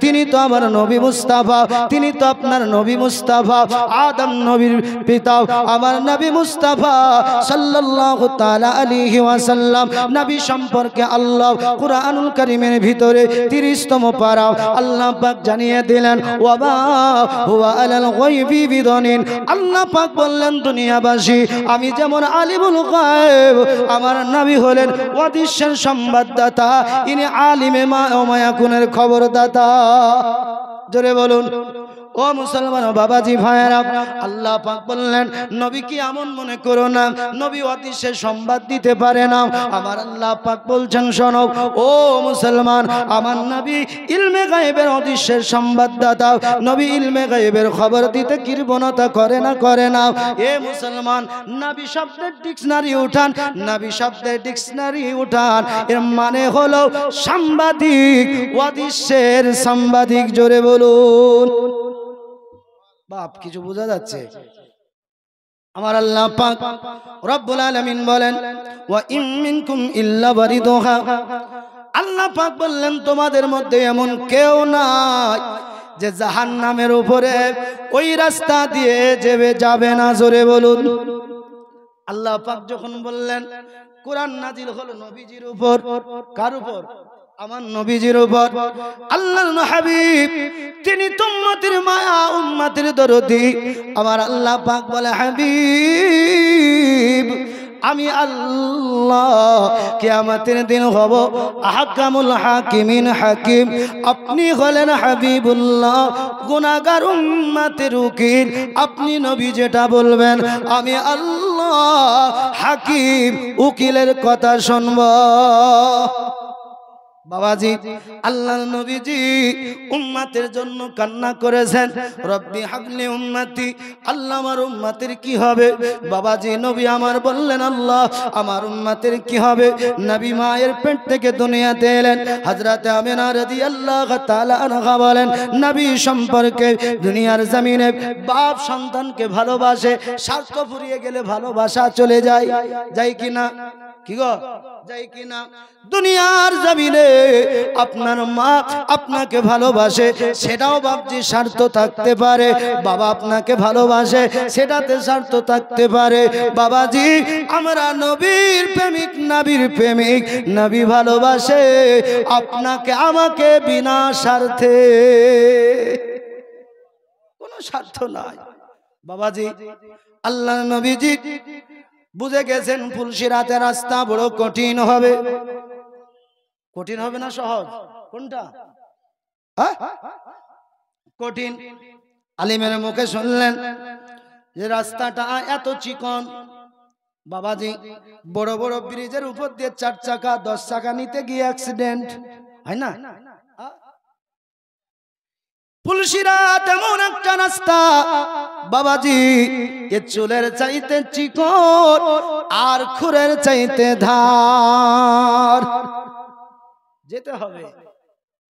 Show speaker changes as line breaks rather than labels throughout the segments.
তিনি তো আমার নবী মুস্তাফা, তিনি তো আপনার নবী মুস্তাফা, আদম নবীর পিতা আমার নবী মুস্তাফা সাল্লাল্লাহু তাআলা আলাইহি ওয়াসাল্লাম। নবী সম্পর্কে আল্লাহ কুরআনুল কারীমের ভিতরে 30তম পারা আল্লাহ পাক জানিয়ে দিলেন, ওয়া মা হুয়া আলাল গায়বি বিদানিন। আল্লাহ পাক বললেন, দুনিয়াবাসী আমি যেমন আলিমুল গায়ব, আমার নবী হলেন অদৃশ্যের সংবাদদাতা, ইনি আলিমে মা ওয়া মায়াকুনের খবরদাতা। জোরে বলুন ও মুসলমান বাবাজি ভাইয়েরা, আল্লাহ পাক বললেন নবী কি এমন মনে করো না নবী অদৃশ্যের সংবাদ দিতে পারে না। আমার আল্লাহ পাক বলছেন শোনো ও মুসলমান, আমার নবী ইলমে গায়েবের অদৃশ্যের সংবাদদাতা, নবী ইলমে গায়েবের খবর দিতে কৃপণতা করে না, করে না। এ মুসলমান, নবী শব্দের ডিকশনারি উঠান, নবী শব্দের ডিকশনারি উঠান, এর মানে হলো সাংবাদিক, অদৃশ্যের সাংবাদিক। জোরে বলুন বাপ, কিছু বোঝা যাচ্ছে? আমার আল্লাহ পাক রব্বুল আলামিন বলেন, ওয়া ইম মিনকুম ইল্লা ওয়ারিদুহা। আল্লাহ পাক বললেন তোমাদের মধ্যে এমন কেউ নাই যে জাহান্নামের উপরে ওই রাস্তা দিয়ে যাবে না। জোরে বলুন। আল্লাহ পাক যখন বললেন, কোরআন নাজিল হলো নবীজির উপর। কার উপর? আমার নবীজির উপর। আল্লাহর হাবিব তিনি উম্মতের মায়া, উম্মতের দরদি। আমার আল্লাহ পাক বলে, হাবিব আমি আল্লাহ কিয়ামতের দিন হব আহকামুল হাকিমিন হাকিম। আপনি হলেন হাবিবুল্লাহ, গুনাহগার উম্মতের উকিল। আপনি নবী যেটা বলবেন আমি আল্লাহ হাকিম, উকিলের কথা শুনব। বাবাজি, আল্লাহর নবীজি উম্মতের জন্য কান্না করেছেন, রব্বি হাবলি উম্মতি। আল্লাহ আমার উম্মতের কি হবে? বাবাজি নবী আমার বললেন, আল্লাহ আমার উম্মতের কি হবে? নবী মায়ের পেট থেকে দুনিয়াতে এলেন। হযরতে আমিনা রাদিয়াল্লাহু তাআলা আনহা বলেন, নবী সম্পর্কে দুনিয়ার জমিনে বাপ সন্তানকে ভালোবাসে, স্বার্থ ফুরিয়ে গেলে ভালোবাসা চলে যায়, যায় কিনা? কি গো, যায় কিনা? দুনিয়ার জমিনে আপনার মা আপনাকে ভালোবাসে, সেটাও বাপজি স্বার্থ থাকতে পারে। বাবা আপনাকে ভালোবাসে, সেটাতে স্বার্থ থাকতে পারে। বাবাজি আমরা নবীর প্রেমিক, নবীর প্রেমিক। নবী ভালোবাসে আপনাকে আমাকে বিনা স্বার্থে, কোনো স্বার্থ নাই। বাবাজি আল্লাহ নবীজি বুঝে গেছেন ফুলসিরাতের রাস্তা বড় কঠিন হবে। কঠিন হবে না সহজ? কোনটা কঠিন? আলিমের মুখে শুনলেন যে রাস্তাটা এত চিকন। বাবাজি বড় বড় ব্রিজের উপর দিয়ে 4 চাকা 10 চাকা নিতে গিয়ে অ্যাক্সিডেন্ট হয় না? ফুলসিরাত এমন একটা রাস্তা বাবাজি, এ চুলের চাইতে চিকন আর খুরের চাইতে ধার। যেতে হবে।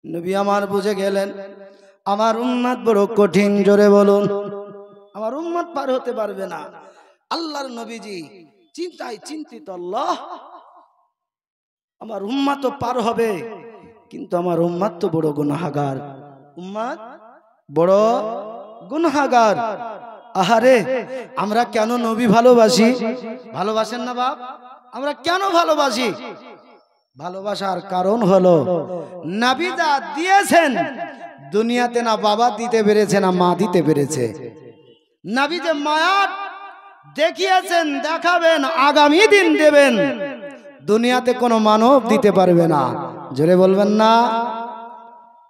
নবী আমার বুঝে গেলেন আমার উম্মত বড় কঠিন। জোরে বলুন, আমার উম্মত পার হতে পারবে না। আল্লাহর নবীজি চিন্তায় চিন্তিত, আল্লাহ আমার উম্মত তো পার হবে, কিন্তু আমার উম্মত তো বড় গুনাহগার, উম্মত বড় গুনাহগার। আহারে আমরা কেন নবী ভালোবাসি? ভালোবাসেন না বাপ? আমরা কেন ভালোবাসি? ভালোবাসার কারণ হলো নবী যা দিয়েছেন দুনিয়াতে না বাবা দিতে পেরেছে না মা দিতে পেরেছে। নবী যে মায়া দেখিয়েছেন, দেখাবেন, আগামী দিন দেবেন, দুনিয়াতে কোনো মানব দিতে পারবে না। জোরে বলবেন না?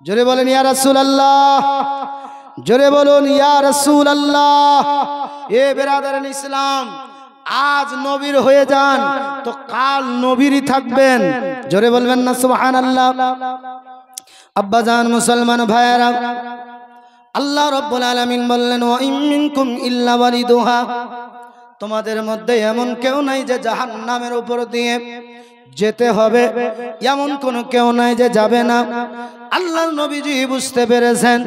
জোরে বলেন ইয়া রাসূলুল্লাহ, জোরে বলুন ইয়া রাসূলুল্লাহ। এ বেরাদারান ইসলাম, আজ নবীর হয়ে যান তো কাল নবীরই থাকবেন। জোরে বলবেন না সুবহানাল্লাহ? আব্বাজান মুসলমান ভাইয়েরা, আল্লাহ রাব্বুল আলামিন বললেন, ওয়া ইম মিনকুম ইল্লা ওয়ারিদুহা। তোমাদের মধ্যে এমন কেউ নাই যে জাহান্নামের উপর দিয়ে যেতে হবে, এমন কোন কেউ নাই যে যাবে না। আল্লাহর নবীজি বুঝতে পেরেছেন।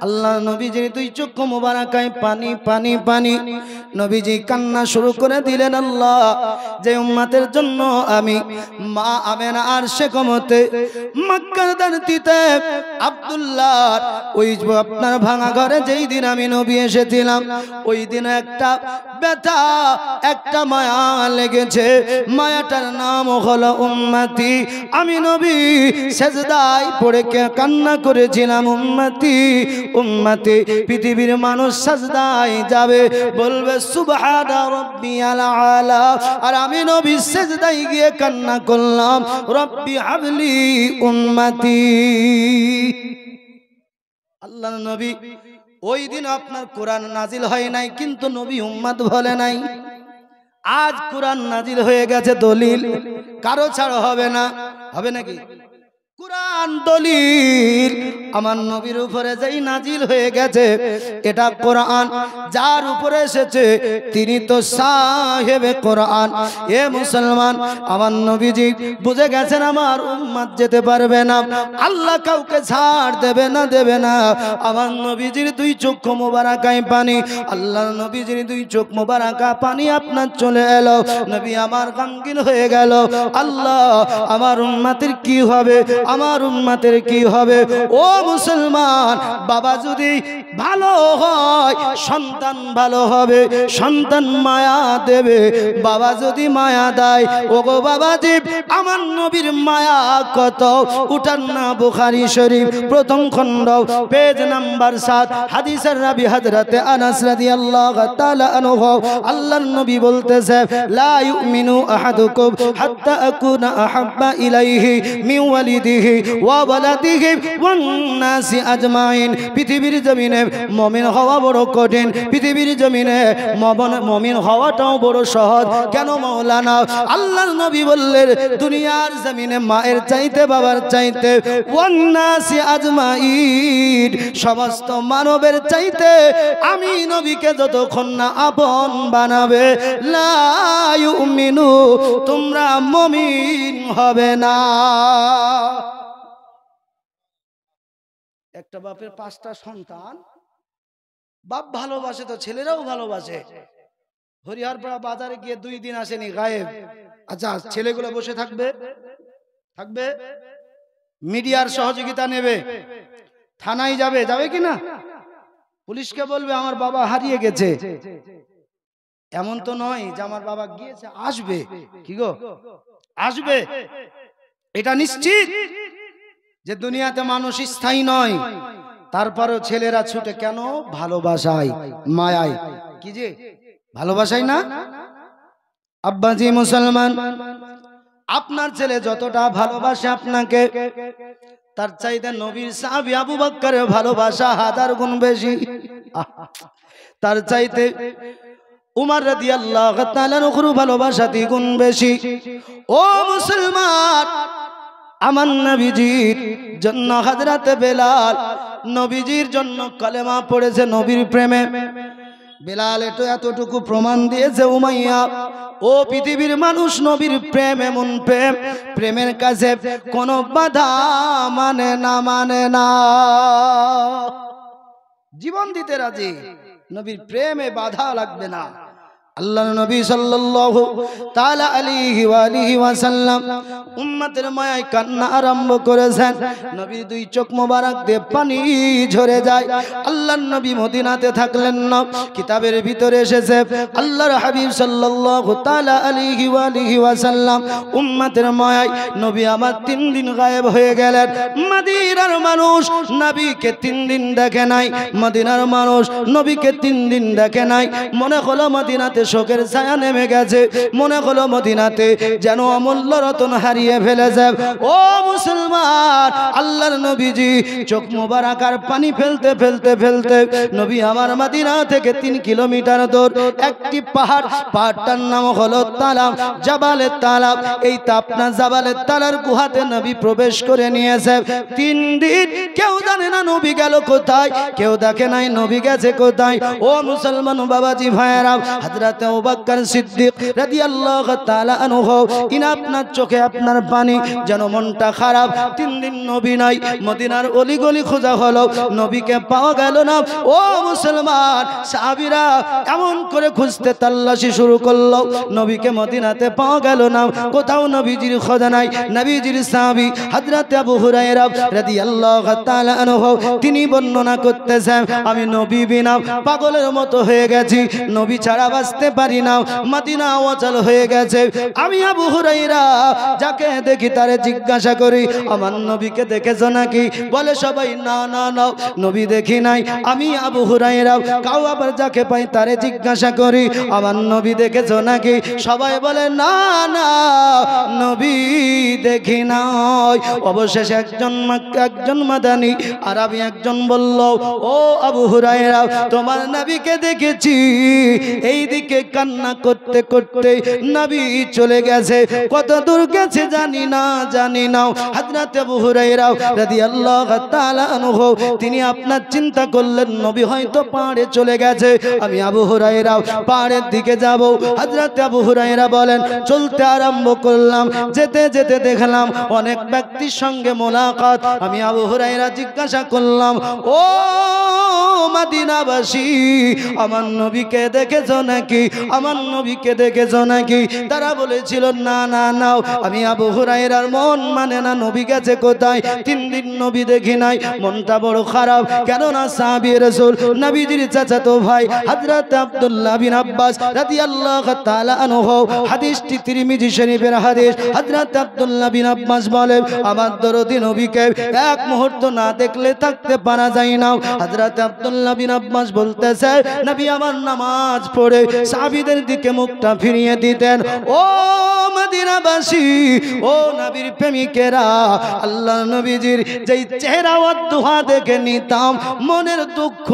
আল্লাহর নবীজির দুই চক্ষু মোবারকায় পানি পানি পানি। নবীজি কান্না শুরু করে দিলেন, আল্লাহ, যে উম্মতের জন্য আমি মা আমেনা আরশে কমতে মক্কার ধরতিতে আব্দুল্লাহ ওই আপনার ভাঙা ঘরে যেই দিন আমি নবী এসেছিলাম, ওই দিন একটা ব্যথা, একটা মায়া লেগেছে। মায়াটার নাম হলো উম্মতি। আমি নবী সেজদায় পড়ে কান্না করেছিলাম, উম্মতি উম্মতি। পৃথিবীর মানুষ সেজদায় যাবে, বলবে সুবহানা রাব্বিয়াল আলা, আর আমি নবী সেজদায় গিয়ে কান্না করলাম, রব্বি হাবলি উম্মতি। আল্লাহর নবী ওই দিন আপনার কোরআন নাজিল হয় নাই, কিন্তু নবী উম্মত বলে নাই। আজ কোরআন নাজিল হয়ে গেছে, দলিল কারো ছাড়া হবে না। হবে নাকি? কোরআন দলিল আমার নবীর উপরে যেই নাজিল হয়ে গেছে, এটা কোরআন যার উপরে এসেছে তিনি তো সাহেবে কোরআন। এ মুসলমান, আমার নবীজি বুঝে গেছেন আমার উম্মত যেতে পারবে না, আল্লাহ কাউকে ছাড় দেবে না, দেবে না। আমার নবীজির দুই চক্ষু মোবারকায় পানি, আল্লাহর নবীজির দুই চোখ মোবারকা পানি আপনার চলে এলো। নবী আমার গমগীন হয়ে গেল, আল্লাহ আমার উম্মতের কি হবে, আমার উম্মতের কি হবে। ও মুসলমান, বাবা যদি ভালো হয় সন্তান ভালো হবে, সন্তান মায়া দেবে। বাবা যদি মায়া দেয়, ওগো বাবাজি, আমার নবীর মায়া কত, উঠান না বুখারী শরীফ প্রথম খণ্ড পেজ নাম্বার 7, হাদিসের রাবি হযরতে আনাস রাদিয়াল্লাহু তাআলা আনহু। আল্লাহর নবী বলতেছে, লা ইউমিনু আহাদুকুম হাত্তা আকুনা আহাব্বা ইলাইহি মিন ওয়ালিদিহি ওয়া ওয়ালাদিহি ওয়ান নাসি আজমাইন। পৃথিবীর জমিনে মুমিন হওয়া বড় কঠিন, পৃথিবীর জমিনে মুমিন হওয়াটাও বড় সহজ। কেন মাওলানা? আল্লাহর নবী বললেন, দুনিয়ার জমিনে মায়ের চাইতে, বাবার চাইতে, ওয়ান নাসি আজমাইন, সমস্ত মানবের চাইতে আমি নবীকে যতক্ষণ না আপন বানাবে, লা ইউমিনু, তোমরা মুমিন হবে না। একটা বাপের 5টা সন্তান, বাপ ভালোবাসে তো ছেলেরাও ভালোবাসে। হরিহরপাড়া বাজারে গিয়ে 2 দিন আসেনি, গায়েব। আচ্ছা, ছেলেগুলো বসে থাকবে, থাকবে, মিডিয়ার সহযোগিতা নেবে, থানায় যাবে, যাবে কিনা, পুলিশকে বলবে আমার বাবা হারিয়ে গেছে। এমন তো নয় যে আমার বাবা গিয়েছে, আসবে। কি গো, আসবে, এটা নিশ্চিত যে দুনিয়াতে মানুষ স্থায়ী নয়। তারপরেও ছেলেরা ছুটে কেন? ভালোবাসায়, মায়ায়। কি যে ভালোবাসায় না? আব্বাজি মুসলমান, আপনার ছেলে যতটা ভালোবাসে আপনাকে, তার চাইতে নবীর সাহাবী আবু বকরের ভালোবাসা 1000 গুণ বেশি। তার চাইতে উমর রাদিয়াল্লাহু তাআলা আনহুর ভালোবাসা 2 গুণ বেশি। ও মুসলমান, আমার নবীজির জন্য হযরতে বেলাল নবীজির জন্য কলেমা পড়েছে, নবীর প্রেমে। বেলাল এতটুকু প্রমাণ দিয়েছে, উমাইয়া, ও পৃথিবীর মানুষ, নবীর প্রেম এমন প্রেম, প্রেমের কাছে কোনো বাধা মানে না, মানে না, জীবন দিতে রাজি। নবীর প্রেমে বাধা লাগবে না। আল্লাহর নবী সাল্লাল্লাহু তাআলা আলাইহি ওয়া আলিহি ওয়াসাল্লাম উম্মতের মায়ায় কান্না আরম্ভ করেছেন। নবীর 2 চোখ মোবারক দিয়ে পানি ঝরে যায়। আল্লাহর নবী মদিনাতে থাকলেন না, কিতাবের ভিতরে এসেছে আল্লাহর হাবিব সাল্লাল্লাহু তাআলা আলাইহি ওয়া আলিহি ওয়াসাল্লাম উম্মতের মায়ায় নবী আমার 3 দিন গায়েব হয়ে গেলেন। মদিনার মানুষ নবীকে 3 দিন দেখে নাই, মদিনার মানুষ নবীকে 3 দিন দেখে নাই। মনে হলো মদিনাতে শোকের ছায়া নেমে গেছে, মনে হলো মদিনাতে যেন অমূল্য রতন হারিয়ে ফেলেছে। ও মুসলমান, আল্লাহর নবীজি চোখ মোবারক আর পানি ফেলতে ফেলতে ফেলতে নবী আমার মদিনা থেকে 3 কিলোমিটার দূর একটি পাহাড়টার নাম হলো তালাব, জাবালে তালাব। এই তাপনা জাবালে তালার গুহাতে নবী প্রবেশ করে নিয়েছে। 3 দিন কেউ জানে না নবী গেল কোথায়, কেউ দেখে নাই নবী গেছে কোথায়। ও মুসলমান বাবাজি ভাইয়েরা, হযরত হযরত আবু বকর সিদ্দিক রাদিয়াল্লাহু তাআলা আনহু ইনি আপনার চোখে আপনার পানি যেন মনটা খারাপ 3 দিন নবী নাই মদিনার অলিগলি খোঁজা হলো নবীকে পাওয়া গেল না ও মুসলমান সাহাবীরা এমন করে খুঁজতে তাল্লাশি শুরু করলো নবীকে মদিনাতে পাওয়া গেল না কোথাও নবীজির খোঁজা নাই নবীজির সাহাবী হযরত আবু হুরায়রা রাদিয়াল্লাহু তাআলা আনহু তিনি বর্ণনা করতেছেন আমি নবী বিনা পাগলের মতো হয়ে গেছি নবী ছাড়া বাঁচতে পারি না মদিনা অচল হয়ে গেছে আমি আবু হুরায়রা যাকে দেখি তারে জিজ্ঞাসা করি আমার নবীকে দেখেছো নাকি বলে সবাই না না না নবী দেখি নাই আমি আবু হুরায়রা কাউ আবার যাকে পাই তারে জিজ্ঞাসা করি আমার নবী দেখেছো নাকি সবাই বলে না না নবী দেখি নাই অবশেষে একজন মাদানী আরবি একজন বলল ও আবু হুরায়রা তোমার নবীকে দেখেছি এইদিকে কান্না করতে করতে নবী চলে গেছে কত দূর গেছে জানি না হযরত আবু হুরায়রা রাদিয়াল্লাহু তাআলা আনহু তিনি আপনার চিন্তা করলেন নবী হয়তো পাহাড়ে চলে গেছে আমি আবু হুরায়রা পাহাড়ের দিকে যাব হযরত আবু হুরায়রা বলেন চলতে আরম্ভ করলাম যেতে যেতে দেখলাম অনেক ব্যক্তির সঙ্গে মোলাকাত আমি আবু হুরায়রা জিজ্ঞাসা করলাম ও মদিনাবাসী আমার নবীকে দেখেছো নাকি আমার নবীকে দেখেছো নাকি তারা বলেছিল না না নাও আমি আবু হুরায়রার মন মানে না নবী গেছে কোথায় 3 দিন নবী দেখি নাই মনটা বড় খারাপ কেন না সাহাবী রাসূল নবীজির চাচাতো ভাই হযরত আব্দুল্লাহ বিন আব্বাস রাদিয়াল্লাহু তাআলা আনহু হাদিসটি তিরমিজি শরীফের হাদিস হযরত আব্দুল্লাহ বিন আব্বাস বলে আমার দরদি নবীকে এক মুহূর্ত না দেখলে থাকতে পারা যায় না হযরত আব্দুল্লাহ বিন আব্বাস বলতেছে নবী আমার নামাজ পড়ে সাহাবীদের দিকে মুখটা ফিরিয়ে দিতেন ও মদিনাবাসী ও নবীর প্রেমিকেরা আল্লাহ নবীজির যেই চেহারা ও দুহা দেখে নিতাম মনের দুঃখ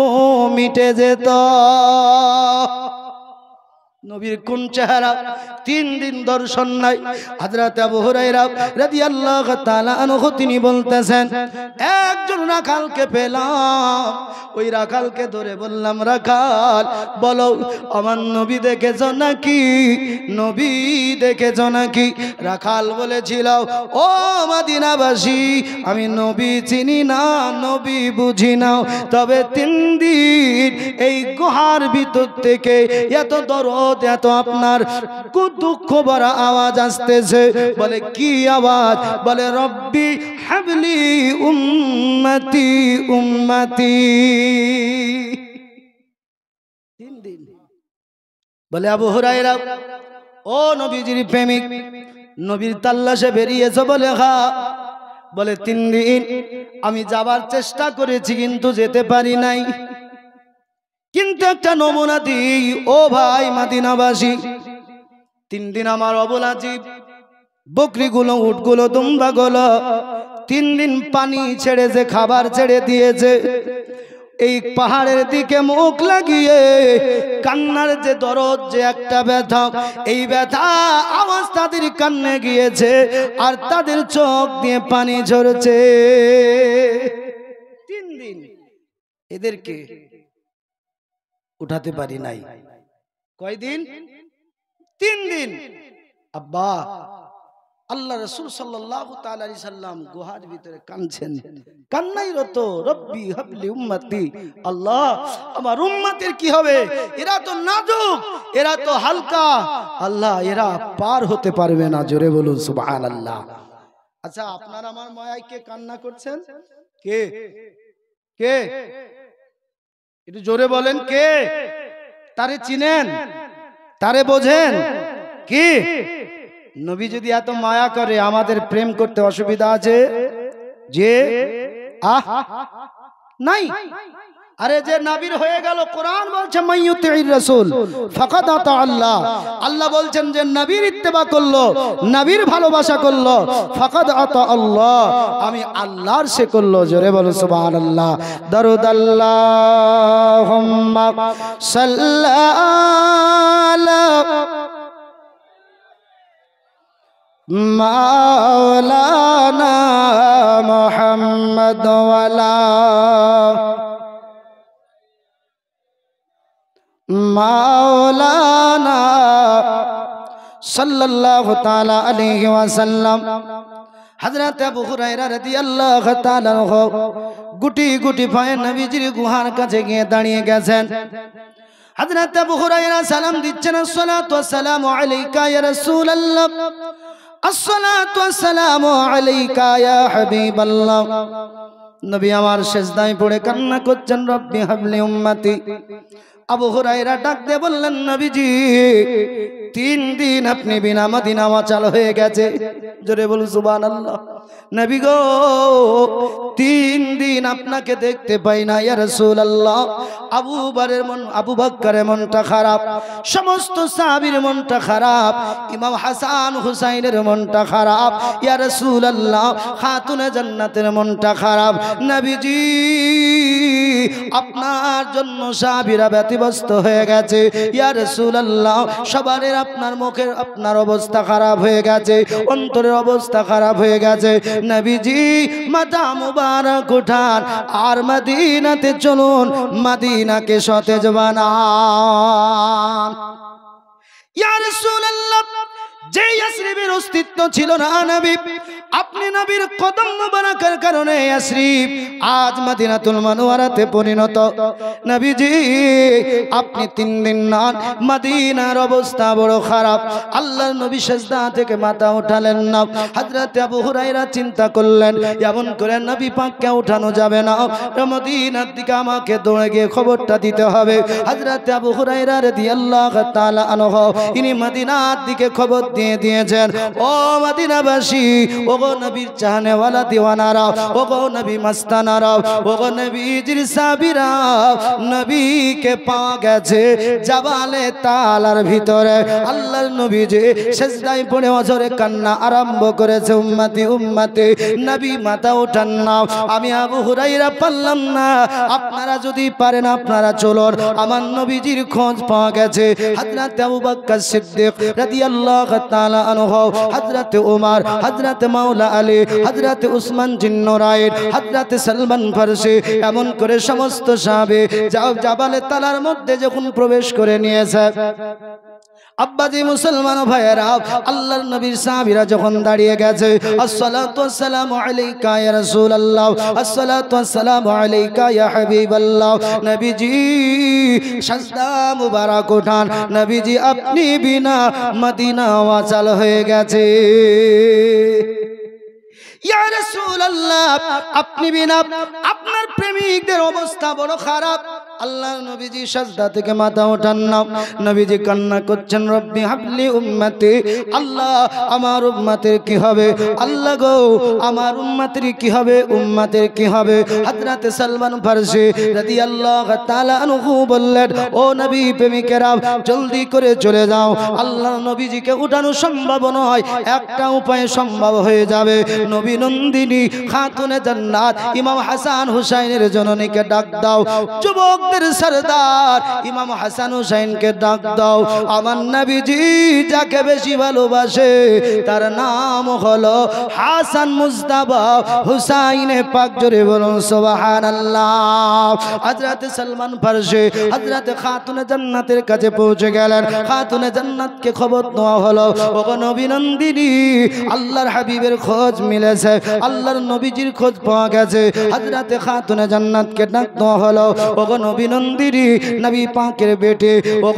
মিটে যেত নবীর কোন চেহারা 3 দিন দর্শন নাই হযরত আবু হুরায়রা রাদিয়াল্লাহু তাআলা আনহু তিনি বলতেছেন একজন রাখালকে পেলাম ওই রাখালকে ধরে বললাম রাখাল বলো আমার নবী দেখেছো নাকি নবী দেখেছো নাকি রাখাল বলেছিল ও মদিনাবাসী আমি নবী চিনি না নবী বুঝি না তবে 3 দিন এই গুহার ভিতর থেকে এত দরদ এত আপনার দুঃখ ভরা আওয়াজ আসতেছে বলে কি আওয়াজ বলে রব্বি হাবলি উম্মতি উম্মতি 3 দিন বলে আবু হুরায়রা ও নবীজির প্রেমিক নবীর তাল্লাশে বেরিয়েছে বলে হ্যাঁ বলে 3 দিন আমি যাবার চেষ্টা করেছি কিন্তু যেতে পারি নাই কিন্তু একটা নমুনা দিই ও ভাই মদিনাবাসী 3 দিন আমার অবলা জীব বকরিগুলো উটগুলো দুম্বাগুলো 3 দিন পানি ছেড়েছে খাবার ছেড়ে দিয়েছে এই পাহাড়ের দিকে মুখ লাগিয়ে কান্নার যে দরদ যে একটা ব্যথা এই ব্যথা আওয়াজ তাদের কান্নে গিয়েছে আর তাদের চোখ দিয়ে পানি ঝরছে 3 দিন এদেরকে উঠাতে পারি নাই কয়দিন 3 দিন আব্বা আল্লাহ রাসূল সাল্লাল্লাহু তাআলা আলাইহি সাল্লাম গুহার ভিতরে কাঁদছেন কান্নাই রত রব্বি হাবলি উম্মতি আল্লাহ আমার উম্মতের কি হবে এরা তো নাজুক এরা তো হালকা আল্লাহ এরা পার হতে পারবে না জোরে বলুন সুবহানাল্লাহ আচ্ছা আপনারা আমার মায়ায় কে কান্না করছেন কে কে একটু জোরে বলেন কে তারে চিনেন তারে বোঝেন কি নবী যদি এত মায়া করে আমাদের প্রেম করতে অসুবিধা আছে যে নাই আরে যে নবীর হয়ে গেল কোরআন বলছে মাইয়ুতির রাসূল ফাকাদ আতা আল্লাহ আল্লাহ বলছেন যে নবীর ইত্তেবা করলো নবীর ভালোবাসা করলো ফাকাদ আতা আল্লাহ আমি আল্লাহর সে করলো জোরে বলো সুবহানাল্লাহ দরুদ আল্লাহুম্মা সাল্লাল্লাহু মাওলানা মুহাম্মদ ওয়ালা মাওলানা সাল্লাল্লাহু তাআলা আলাইহি ওয়াসাল্লাম হযরত আবু হুরায়রা রাদিয়াল্লাহু তাআলা গুটি গুটি পায়ে নবীজির গুহার কাছে গিয়ে দাঁড়িয়ে গেছেন। হযরত আবু হুরায়রা সালাম দিচ্ছেন, আসসালাতু ওয়াসসালামু আলাইকা ইয়া রাসূলুল্লাহ, আসসালাতু ওয়াসসালামু আলাইকা ইয়া হাবিবাল্লাহ। নবী আমার সিজদায় পড়ে কান্না করছেন, রব্বি হাবলি উম্মতি। আবু হুরায়রা ডাক দিয়ে বললেন, নবীজি 3 দিন আপনি বিনা মদিনা অচল হয়ে গেছে। জোরে বলুন সুবহানাল্লাহ। নবী গো 3 দিন আপনাকে দেখতে পাই না ইয়া রাসূলুল্লাহ। আবু বকরের মনটা খারাপ, সমস্ত সাহাবীর মনটা খারাপ, ইমাম হাসান হুসাইনের মনটা খারাপ ইয়া রাসূলুল্লাহ, খাতুনে জান্নাতের মনটা খারাপ। নবীজি আপনার জন্য সাহাবীরা ব্যতিব্যস্ত হয়ে গেছে ইয়া রাসূলুল্লাহ। সবার আপনার মুখের আপনার অবস্থা খারাপ হয়ে গেছে, অন্তরের অবস্থা খারাপ হয়ে গেছে। নবীজি মাথা মুবারক উঠান আর মদিনাতে চলুন, মদিনাকে সতেজ বানান ইয়া রাসূলুল্লাহ। যে ইয়াসরিবের অস্তিত্ব ছিল না নবী, আপনি নবীর কদম মুবারকের কারণে ইয়াসরিব আজ মদিনাতুল মুনাওয়ারাতে পরিণত। নবীজি আপনি 3 দিন না, মদিনার অবস্থা বড় খারাপ। আল্লাহর নবী সিজদা থেকে মাথা উঠালেন না। হযরত আবু হুরায়রা চিন্তা করলেন, এমন করে নবী পাককে উঠানো যাবে না, মদিনার দিকে আমাকে দৌড়ে গিয়ে খবরটা দিতে হবে। হযরত আবু হুরায়রা রাদিয়াল্লাহু তাআলা আনহু ইনি মদিনার দিকে খবর দিয়ে দিয়েছেন, ও মদিনাবাসী, ও গো নবীর চাহনেওয়ালা দিওয়ানারা, ও গো নবী মাস্তানারা, ও গো নবীজির সাহাবীরা, নবীকে পাওয়া গেছে জাবালে তালার ভিতরে। আল্লাহর নবী যে সিজদায় পড়ে অঝরে কান্না আরম্ভ করেছে, উম্মতি উম্মতি, নবী মাথা ওঠান না, আমি আবু হুরায়রা পারলাম না, আপনারা যদি পারেন আপনারা চলুন, আমার নবীজির খোঁজ পাওয়া গেছে। হযরত আবু বকর সিদ্দিক রাদিয়াল্লাহু তাআলা আনহু, হযরত ওমর, হযরত মাওলা আলী, হযরত উসমান জিন্নুরাইন, হযরত সালমান ফারসি, এমন করে সমস্ত সাহাবী জাবালে তালার মধ্যে যখন প্রবেশ করে নিয়েছে। আব্বাজি মুসলমান ভাইয়েরা, আল্লাহর নবীর সাহাবীরা যখন দাঁড়িয়ে গেছে, আসসালাতু ওয়াসসালামু আলাইকা ইয়া রাসূলুল্লাহ, আসসালাতু ওয়াসসালামু আলাইকা ইয়া হাবিবাল্লাহ। নবীজি সিজদা মুবারক উঠান, নবীজি আপনি বিনা মদিনা ওয়াসাল হয়ে গেছে ইয়া রাসূলুল্লাহ, আপনি বিনা আপনার প্রেমিকদের অবস্থা বড় খারাপ। আল্লাহর নবীজি সিজদা থেকে মাথা ওঠান না, নবীজি কান্না করছেন, রব্বি হাবলি উম্মতি, আল্লাহ আমার উম্মতের কি হবে, আল্লাহ গো আমার উম্মতের কি হবে, উম্মতের কি হবে। হযরত সালমান ফারসি রাদিয়াল্লাহু তাআলা আনহু বললেন, ও নবী প্রেমিকেরা জলদি করে চলে যাও, আল্লাহর নবীজিকে উঠানো সম্ভব নয়, একটা উপায়ে সম্ভব হয়ে যাবে। নবী নন্দিনী খাতুনে জান্নাত ইমাম হাসান হুসাইনের জননীকে ডাক দাও, যুবক সরদার ইমাম হাসান হুসাইনকে ডাক দাও। আমার নবীজি যাকে বেশি ভালোবাসে তার নাম হলো হাসান মুজতাবা হুসাইনে পাক, জোরে বলুন সুবহানাল্লাহ। হযরত সালমান ফারসি হযরত খাতুনে জান্নাতের কাছে পৌঁছে গেলেন। খাতুনে জান্নাতকে খবর দেওয়া হলো, ও নবী নন্দিনী আল্লাহর হাবিবের খোঁজ মিলেছে, আল্লাহর নবীজির খোঁজ পাওয়া গেছে। হযরত খাতুনে জান্নাতকে ডাক দেওয়া হলো, ও নবী নন্দিনী, নবী পাকের বেটে, ও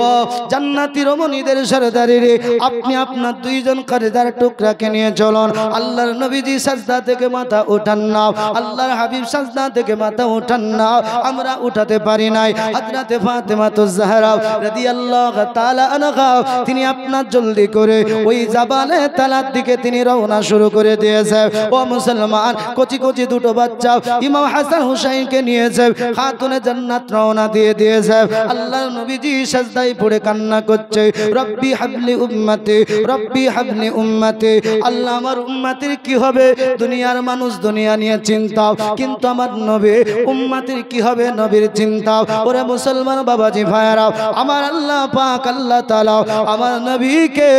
জান্নাতি রমণীদের সরদারি রে, আপনি আপনার 2 জন কলেজার টুকরাকে নিয়ে চলুন। আল্লাহর নবীজি সিজদা থেকে মাথা উঠান না, আল্লাহর হাবিব সিজদা থেকে মাথা উঠান না, আমরা উঠাতে পারি নাই। হযরত ফাতেমাতুজ জাহরা রাদিয়াল্লাহু তাআলা আনহা তিনি আপনার জলদি করে ওই জাবালে তালার দিকে তিনি রওনা শুরু করে দিয়েছে। ও মুসলমান, কচি কচি 2 বাচ্চা ইমাম হাসান হুসাইনকে নিয়েছে, খাতুনে জান্নাত রওনা দিয়ে দিয়েছে। আল্লাহর নবীজি সিজদায় পড়ে কান্না করছে, রব্বি হাবলি উম্মতি, রব্বি হাবলি উম্মতি, আল্লাহ আমার উম্মতের কি হবে। দুনিয়ার মানুষ দুনিয়া নিয়ে চিন্তা, কিন্তু আমার নবী উম্মতের কি হবে, নবীর চিন্তা। ওরে মুসলমান বাবাজি ভাইরা, আমার আল্লাহ পাক আল্লাহ তাআলা আমার নবীকে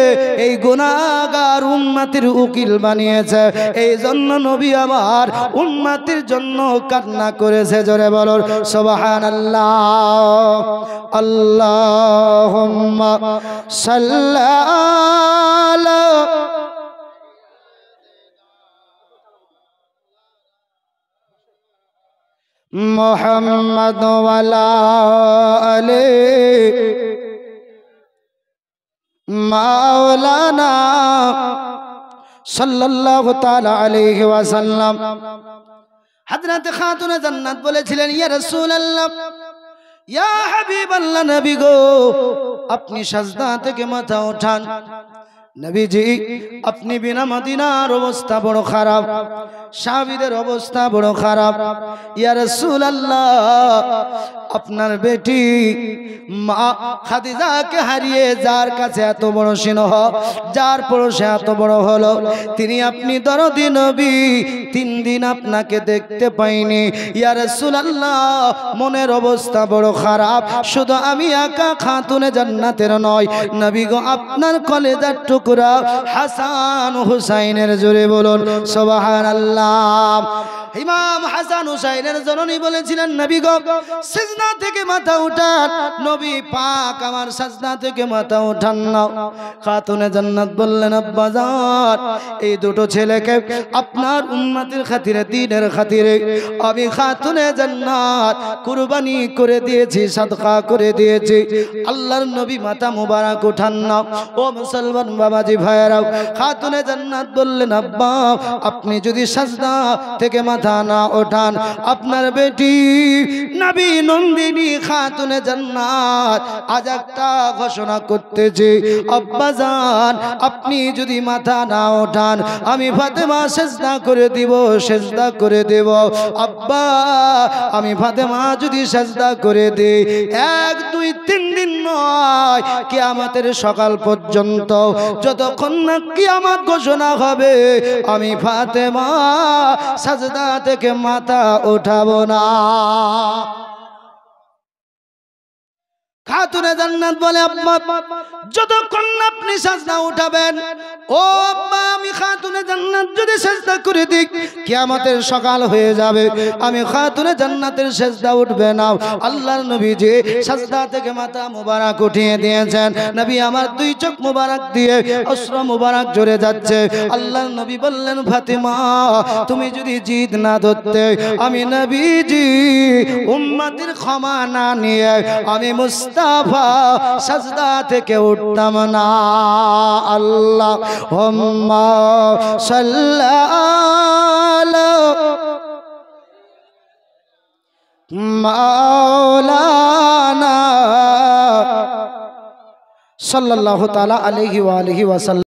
এই গুনাহগার উম্মতের উকিল বানিয়েছে, এই জন্য নবী আমার উম্মতের জন্য কান্না করেছে। জোরে বলো সুবহানাল্লাহ। আল্লাহুম্মা সাল্লি আলা মুহাম্মাদ ওয়া আলা আলি মাওলানা সাল্লাল্লাহু তাআলা আলাইহি ওয়াসাল্লাম। হযরত খাতুনে জান্নাত বলেছিলেন, ইয়া রাসূলুল্লাহ, ইয়া হাবিবাল্লাহ, নবী গো, আপনি সাজদা থেকে মাথা ওঠান। নবীজি, আপনি বিনা মদিনার অবস্থা বড় খারাপ, সাহাবীদের অবস্থা বড় খারাপ। ইয়া রাসূলুল্লাহ, আপনার বেটি মা খাদিজাকে হারিয়ে যার কাছে এত বড় স্নেহ, যার পরশে এত বড় হলো, তিনি আপনি দরদি নবী, 3 দিন আপনাকে দেখতে পাইনি। ইয়া রাসূলুল্লাহ, মনের অবস্থা বড় খারাপ। শুধু আমি একা খাতুনে জান্নাতের নয়, নবী গো, আপনার কলেজার টুকরা হাসান হুসাইনের জোরে বলুন সুবহানাল্লাহ। ইমাম হাসান হুসাইনের জননী বলেছিলেন, নবী গো, সিজদা থেকে মাথা উঠান। নবী পাক আমার সিজদা থেকে মাথা উঠান না। খাতুনে জান্নাত বললেন, আব্বা জান, এই দুটো ছেলেকে আপনার উম্মতের খাতিরে, দ্বীনের খাতিরে আমি খাতুনে জান্নাত কুরবানি করে দিয়েছি, সাদকা করে দিয়েছি। আল্লাহর নবী মাথা মুবারক উঠান না। ও মুসলমান বাবাজি ভাইয়েরা, খাতুনে জান্নাত বললেন, আব্বা, আপনি যদি সিজদা থেকে মাথা না ওঠান, আপনার বেটি নবী নন্দিনী খাতুনে জান্নাত আজ একটা ঘোষণা করতেছে, আব্বা জান, আপনি যদি মাথা না ওঠান, আমি ফাতেমা সিজদা করে দিব, সিজদা করে দেব। আব্বা, আমি ফাতেমা যদি সিজদা করে দেই, 1 2 3 দিন নয়, কিয়ামতের সকাল পর্যন্ত, যতক্ষণ না কিয়ামত ঘোষণা হবে, আমি ফাতেমা সিজদা থেকে মাথা উঠাবো না। খাতুনে জান্নাত বলে, আব্বা, যতক্ষণ আপনি সিজদা উঠাবেন, ও আব্বা, আমি খাতুনে জান্নাত যদি সিজদা করে দিই, কিয়ামতের সকাল হয়ে যাবে, আমি খাতুনে জান্নাতের সিজদা উঠবে না। আল্লাহর নবী যে সিজদা থেকে মাথা মুবারক উঠিয়ে দিয়েছেন, নবী আমার 2 চোখ মুবারক দিয়ে অশ্রু মুবারক ঝরে যাচ্ছে। আল্লাহর নবী বললেন, ফাতেমা, তুমি যদি জিদ না ধরতে, আমি নবীজি উম্মতের ক্ষমা না নিয়ে আমি মুস্তাফা সিজদা থেকে উঠতাম না। আল্লাহুম্মা সাল্লি আলা মাওলানা সাল্লাল্লাহু তাআলা আলাইহি ওয়া আলিহি ওয়াসাল্লাম।